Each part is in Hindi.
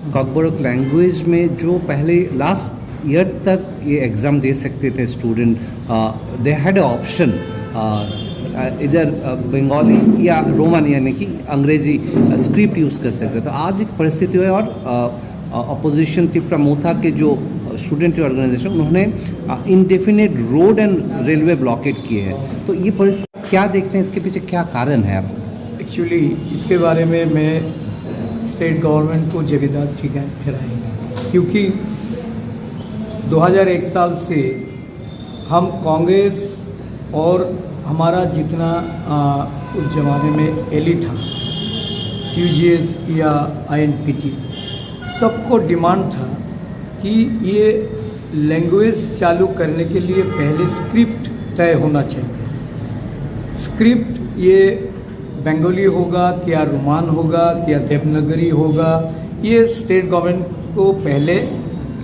कॉकबोरोक लैंग्वेज में जो पहले लास्ट ईयर तक ये एग्ज़ाम दे सकते थे student, they had A option इधर बंगाली या रोमन यानी कि अंग्रेज़ी स्क्रिप्ट यूज़ कर सकते। तो आज एक परिस्थिति है और अपोजिशन त्रिपुरा मोथा के जो स्टूडेंट ऑर्गेनाइजेशन उन्होंने indefinite road and railway blockade किए हैं। तो ये परिस्थिति क्या देखते हैं, इसके पीछे क्या कारण है? आप एक्चुअली इसके बारे में मैं स्टेट गवर्नमेंट को जिम्मेदार ठहराएंगे, क्योंकि 2001 साल से हम कांग्रेस और हमारा जितना उस ज़माने में एली था, TGS या INPT, सबको डिमांड था कि ये लैंग्वेज चालू करने के लिए पहले स्क्रिप्ट तय होना चाहिए। स्क्रिप्ट ये बंगाली होगा, क्या रोमान होगा, क्या देवनागरी होगा, ये स्टेट गवर्नमेंट को पहले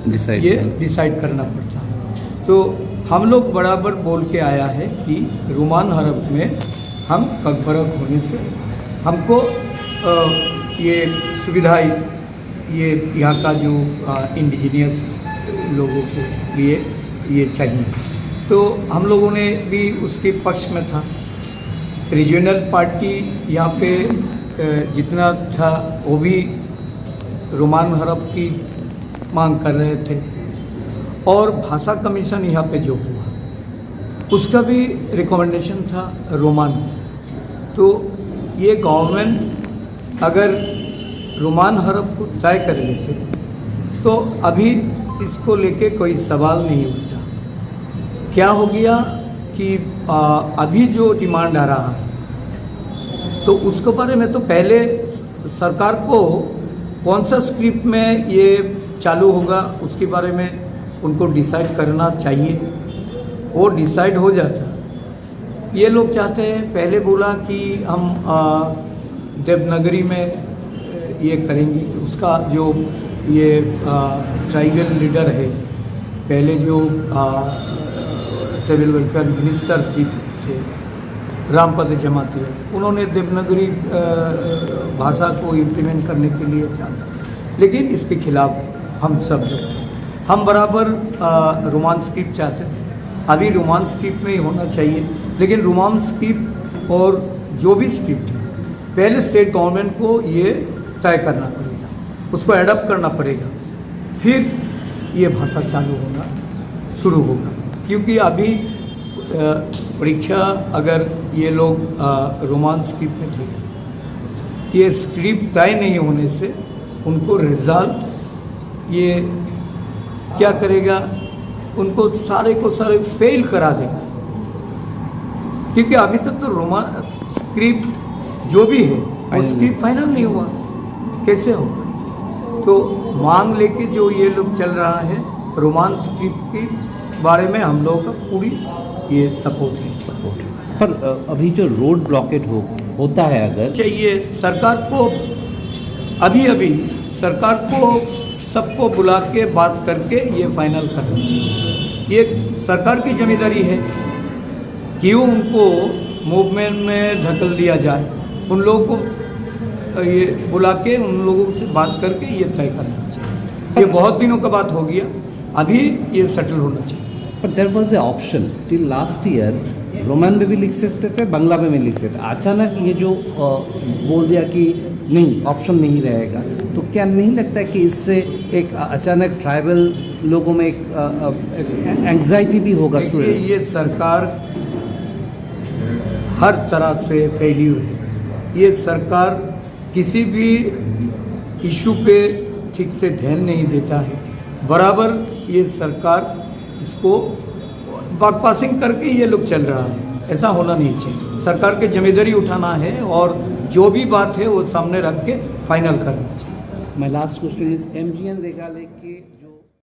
डिसाइड करना पड़ता है। तो हम लोग बराबर बोल के आया है कि रोमान हरफ में हम कॉकबोरोक होने से हमको ये सुविधाएं, ये यहाँ का जो इंडिजीनियस लोगों के लिए ये चाहिए। तो हम लोगों ने भी उसके पक्ष में था। रीजनल पार्टी यहाँ पे जितना था वो भी रोमान हरफ की मांग कर रहे थे, और भाषा कमीशन यहाँ पे जो हुआ उसका भी रिकमेंडेशन था रोमान। तो ये गवर्नमेंट अगर रोमान हरफ को तय कर लेते तो अभी इसको लेके कोई सवाल नहीं उठता। क्या हो गया कि अभी जो डिमांड आ रहा है तो उसके बारे में तो पहले सरकार को कौन सा स्क्रिप्ट में ये चालू होगा उसके बारे में उनको डिसाइड करना चाहिए। वो डिसाइड हो जाता। ये लोग चाहते हैं, पहले बोला कि हम देवनागरी में ये करेंगे। उसका जो ये ट्राइबल लीडर है, पहले जो ट्राइबल वेलफेयर मिनिस्टर थे रामपद जमाती, उन्होंने देवनागरी भाषा को इम्प्लीमेंट करने के लिए चाहा, लेकिन इसके खिलाफ हम सब लोग थे। हम बराबर रोमान स्क्रिप्ट चाहते थे। अभी रोमान स्क्रिप्ट में ही होना चाहिए, लेकिन रोमान स्क्रिप्ट और जो भी स्क्रिप्ट है पहले स्टेट गवर्नमेंट को ये तय करना पड़ेगा, उसको एडप्ट करना पड़ेगा, फिर ये भाषा चालू होना शुरू होगा। क्योंकि अभी परीक्षा अगर ये लोग रोमान स्क्रिप्ट में देगा, ये स्क्रिप्ट तय नहीं होने से उनको रिजल्ट ये क्या करेगा, उनको सारे को सारे फेल करा देगा। क्योंकि अभी तक तो रोमान स्क्रिप्ट जो भी है वो स्क्रिप्ट फाइनल नहीं हुआ, कैसे होगा? तो मांग लेके जो ये लोग चल रहा है रोमान स्क्रिप्ट के बारे में हम लोगों का पूरी ये सपोर्ट है। पर अभी जो रोड ब्लॉकेट होता है, अगर चाहिए सरकार को अभी सरकार को सबको बुला के बात करके ये फाइनल करना चाहिए। ये सरकार की जिम्मेदारी है। क्यों उनको मूवमेंट में धकेल दिया जाए? उन लोगों को ये बुला के उन लोगों से बात करके ये तय करना चाहिए। ये बहुत दिनों का बात हो गया, अभी ये सेटल होना चाहिए। पर there was a option till last year, Roman में भी लिख सकते थे, बांग्ला में भी लिख सकते थे। अचानक ये जो बोल दिया कि नहीं, ऑप्शन नहीं रहेगा, तो क्या नहीं लगता है कि इससे एक अचानक ट्राइबल लोगों में एक एंग्जाइटी भी होगा? ये सरकार हर तरह से फेल्यूर है। ये सरकार किसी भी इशू पे ठीक से ध्यान नहीं देता है। बराबर ये सरकार इसको बाकपासिंग करके ये लोग चल रहा है। ऐसा होना नहीं चाहिए। सरकार की जिम्मेदारी उठाना है और जो भी बात है वो सामने रख के फाइनल करना चाहिए। My last question is MGN Regale के